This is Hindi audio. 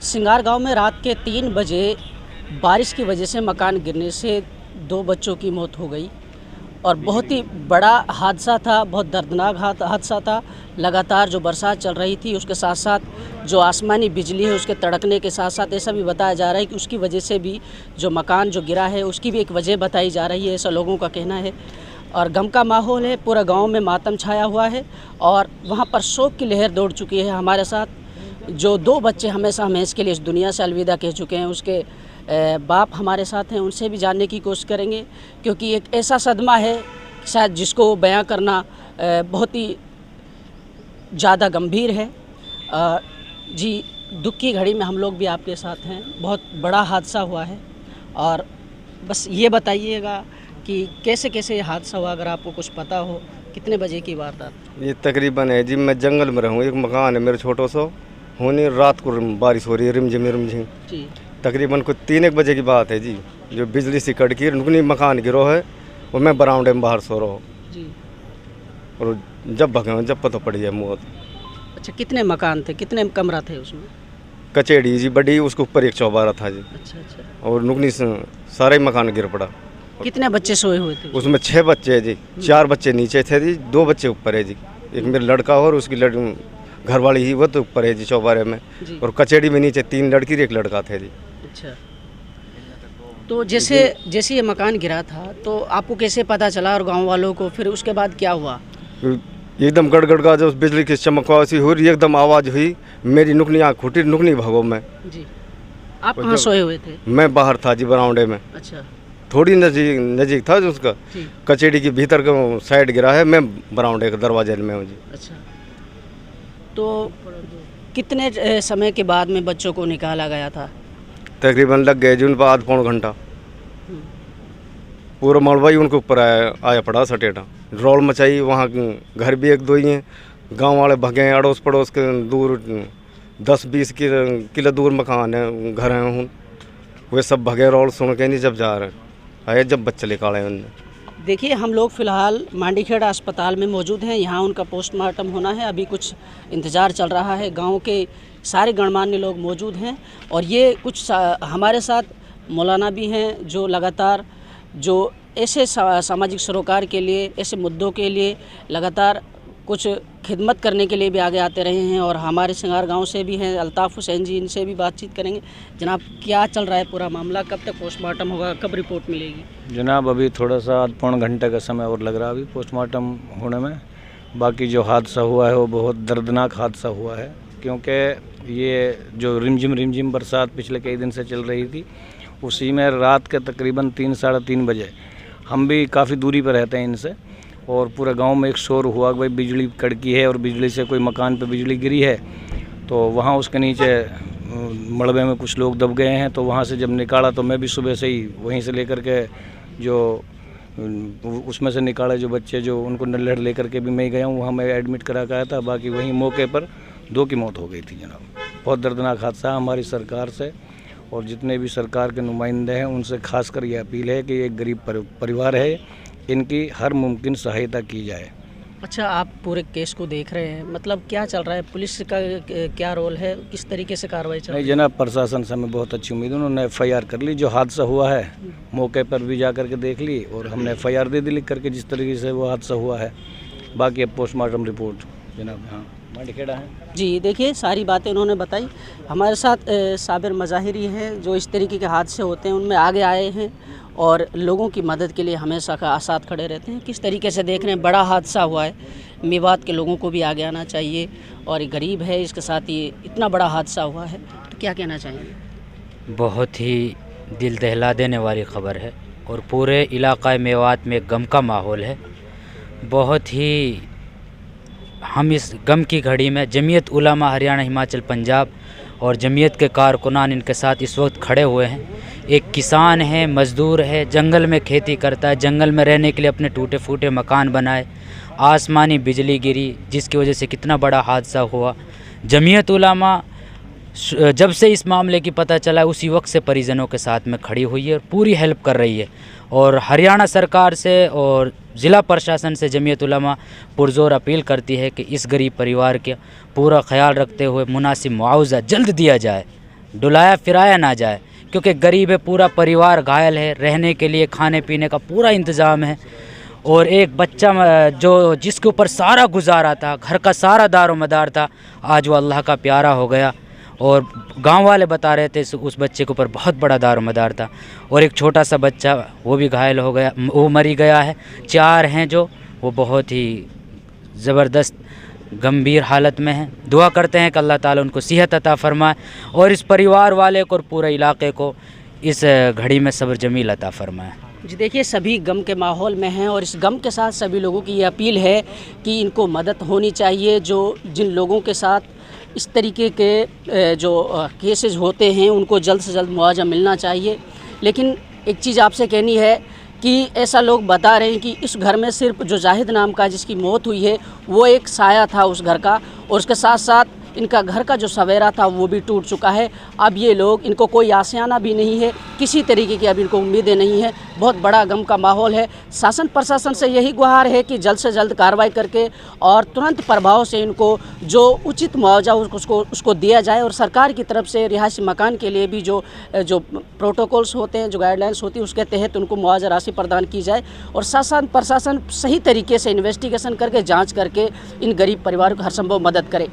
सिंगार गांव में रात के 3 बजे बारिश की वजह से मकान गिरने से 2 बच्चों की मौत हो गई और बहुत ही बड़ा हादसा था, बहुत दर्दनाक हादसा था। लगातार जो बरसात चल रही थी उसके साथ साथ जो आसमानी बिजली है उसके तड़कने के साथ साथ ऐसा भी बताया जा रहा है कि उसकी वजह से भी जो मकान जो गिरा है उसकी भी एक वजह बताई जा रही है, ऐसा लोगों का कहना है। और गम का माहौल है, पूरा गांव में मातम छाया हुआ है और वहां पर शोक की लहर दौड़ चुकी है। हमारे साथ जो 2 बच्चे हमेशा हमें इसके लिए इस दुनिया से अलविदा कह चुके हैं, उसके बाप हमारे साथ हैं, उनसे भी जानने की कोशिश करेंगे क्योंकि एक ऐसा सदमा है शायद जिसको बयां करना बहुत ही ज़्यादा गंभीर है। जी, दुख की घड़ी में हम लोग भी आपके साथ हैं। बहुत बड़ा हादसा हुआ है और बस ये बताइएगा कि कैसे कैसे ये हादसा हुआ, अगर आपको कुछ पता हो। कितने बजे की वारदात? ये तकरीबन है जी, मैं जंगल में रहूँ, एक मकान है मेरा छोटा सा, होने रात को बारिश हो रही है रिमझिम जी। तकरीबन कुछ 3-1 बजे की बात है जी। जो बिजली से कड़की नुकनी मकान गिरो है और मैं बरामदे में बाहर सो रहा हूँ जी। और जब भगे जब पता पड़ गया मौत। अच्छा, कितने मकान थे, कितने कमरा थे उसमें? कचेड़ी जी बड़ी, उसके ऊपर एक चौबारा था जी। अच्छा। और नुकनी सारा ही मकान गिर पड़ा। कितने बच्चे सोए हुए थे उसमें 6 बच्चे हैं जी, 4 बच्चे नीचे थे जी, 2 बच्चे ऊपर है जी। एक मेरा लड़का और उसकी घरवाली ही, वो तो ऊपर है जी चौबारे में। और कचेड़ी में नीचे 3 लड़की और 1 लड़का थे जी। अच्छा, तो जैसे ये मकान गिरा था तो आपको कैसे पता चला और गांव वालों को, फिर उसके बाद क्या हुआ? एकदम गड़गड़ का जो बिजली की चमकवा सी हो रही, एकदम आवाज़ हुई, मेरी नुकनी आँख फूटी, नुकनी भागो मैं जी। आप कहाँ सोए हुए थे? मैं बाहर था जी बरामदे में। अच्छा, थोड़ी नजीक था जो उसका कचेड़ी की भीतर का साइड गिरा है, मैं बरामदे के दरवाजे में हूँ जी। अच्छा, तो कितने समय के बाद में बच्चों को निकाला गया था? तकरीबन लग गए जी उन पर 1.5-पौन घंटा। पूरा मलबा ही उनके ऊपर आया पड़ा सटेटा, रोल मचाई। वहाँ घर भी 1-2 ही हैं, गांव वाले भगे, अड़ोस पड़ोस के दूर 10-20 किलो दूर मकान है, घर हैं, वे सब भगे रोल सुन के नहीं जब जा रहे आए, जब बच्चे निकाले उनने। देखिए, हम लोग फ़िलहाल मांडीखेड़ा अस्पताल में मौजूद हैं। यहाँ उनका पोस्टमार्टम होना है, अभी कुछ इंतज़ार चल रहा है। गांव के सारे गणमान्य लोग मौजूद हैं और ये कुछ हमारे साथ मौलाना भी हैं जो लगातार जो ऐसे सामाजिक सरोकार के लिए, ऐसे मुद्दों के लिए लगातार कुछ खिदमत करने के लिए भी आगे आते रहे हैं। और हमारे सिंगार गांव से भी हैं अल्ताफ़ हुसैन जी, इनसे भी बातचीत करेंगे। जनाब, क्या चल रहा है पूरा मामला, कब तक पोस्टमार्टम होगा, कब रिपोर्ट मिलेगी? जनाब, अभी थोड़ा सा 1.5 घंटे का समय और लग रहा है अभी पोस्टमार्टम होने में। बाकी जो हादसा हुआ है वो बहुत दर्दनाक हादसा हुआ है, क्योंकि ये जो रिमझिम बरसात पिछले कई दिन से चल रही थी, उसी में रात के तकरीबन 3-3:30 बजे, हम भी काफ़ी दूरी पर रहते हैं इनसे, और पूरे गांव में एक शोर हुआ कि भाई बिजली कड़की है और बिजली से कोई मकान पे बिजली गिरी है। तो वहाँ उसके नीचे मलबे में कुछ लोग दब गए हैं। तो वहाँ से जब निकाला तो मैं भी सुबह से ही वहीं से लेकर के जो उसमें से निकाले जो बच्चे, जो उनको नल्हड़ लेकर के भी मैं गया हूँ, वहाँ मैं एडमिट करा के आया था। बाकी वहीं मौके पर 2 की मौत हो गई थी जनाब। बहुत दर्दनाक हादसा। हमारी सरकार से और जितने भी सरकार के नुमाइंदे हैं उनसे खासकर ये अपील है कि एक गरीब परिवार है, इनकी हर मुमकिन सहायता की जाए। अच्छा, आप पूरे केस को देख रहे हैं, मतलब क्या चल रहा है, पुलिस का क्या रोल है, किस तरीके से कार्रवाई चल रही है? नहीं जनाब, प्रशासन से हमें बहुत अच्छी उम्मीद है। उन्होंने FIR कर ली, जो हादसा हुआ है मौके पर भी जा कर के देख ली और हमने FIR दे दी लिख करके, जिस तरीके से वो हादसा हुआ है। बाकी अब पोस्टमार्टम रिपोर्ट जनाब हाँ मांडीखेड़ा है जी। देखिए, सारी बातें उन्होंने बताई। हमारे साथ साबिर मज़ाहिरी हैं जो इस तरीके के हादसे होते हैं उनमें आगे आए हैं और लोगों की मदद के लिए हमेशा साथ खड़े रहते हैं। किस तरीके से देख रहे हैं, बड़ा हादसा हुआ है, मेवात के लोगों को भी आगे आना चाहिए और ये गरीब है, इसके साथ ये इतना बड़ा हादसा हुआ है, तो क्या कहना चाहेंगे? बहुत ही दिल दहला देने वाली ख़बर है और पूरे इलाक़ा मेवात में गम का माहौल है। बहुत ही हम इस गम की घड़ी में जमीयत उलमा हरियाणा, हिमाचल, पंजाब और जमीयत के कारकुनान इनके साथ इस वक्त खड़े हुए हैं। एक किसान है, मज़दूर है, जंगल में खेती करता है, जंगल में रहने के लिए अपने टूटे फूटे मकान बनाए, आसमानी बिजली गिरी जिसकी वजह से कितना बड़ा हादसा हुआ। जमीयत उलमा जब से इस मामले की पता चला उसी वक्त से परिजनों के साथ में खड़ी हुई है और पूरी हेल्प कर रही है। और हरियाणा सरकार से और ज़िला प्रशासन से जमीयत उलमा पुरज़ोर अपील करती है कि इस गरीब परिवार के पूरा ख्याल रखते हुए मुनासिब मुआवजा जल्द दिया जाए। डुलाया फिराया ना जाए, क्योंकि गरीब है, पूरा परिवार घायल है, रहने के लिए खाने पीने का पूरा इंतज़ाम है। और एक बच्चा जो जिसके ऊपर सारा गुजारा था, घर का सारा दारोमदार था, आज वो अल्लाह का प्यारा हो गया। और गांव वाले बता रहे थे उस बच्चे के ऊपर बहुत बड़ा दारोमदार था। और एक छोटा सा बच्चा वो भी घायल हो गया, वो मरी गया है। 4 हैं जो वो बहुत ही ज़बरदस्त गंभीर हालत में हैं। दुआ करते हैं कि अल्लाह ताला उनको सेहत अता फरमाए और इस परिवार वाले को और पूरे इलाके को इस घड़ी में सब्र जमील अता फरमाए। जी देखिए, सभी गम के माहौल में हैं और इस गम के साथ सभी लोगों की ये अपील है कि इनको मदद होनी चाहिए। जो जिन लोगों के साथ इस तरीके के जो केसेस होते हैं उनको जल्द से जल्द मुआवजा मिलना चाहिए। लेकिन एक चीज़ आपसे कहनी है कि ऐसा लोग बता रहे हैं कि इस घर में सिर्फ जो जाहिद नाम का जिसकी मौत हुई है वो एक साया था उस घर का, और उसके साथ साथ इनका घर का जो सवेरा था वो भी टूट चुका है। अब ये लोग, इनको कोई आशियाना भी नहीं है, किसी तरीके की अब इनको उम्मीदें नहीं है। बहुत बड़ा गम का माहौल है। शासन प्रशासन से यही गुहार है कि जल्द से जल्द कार्रवाई करके और तुरंत प्रभाव से इनको जो उचित मुआवजा उसको दिया जाए। और सरकार की तरफ से रिहायशी मकान के लिए भी जो प्रोटोकॉल्स होते हैं, जो गाइडलाइंस होती है, उसके तहत उनको मुआवजा राशि प्रदान की जाए। और शासन प्रशासन सही तरीके से इन्वेस्टिगेशन करके जाँच करके इन गरीब परिवारों को हर संभव मदद करे।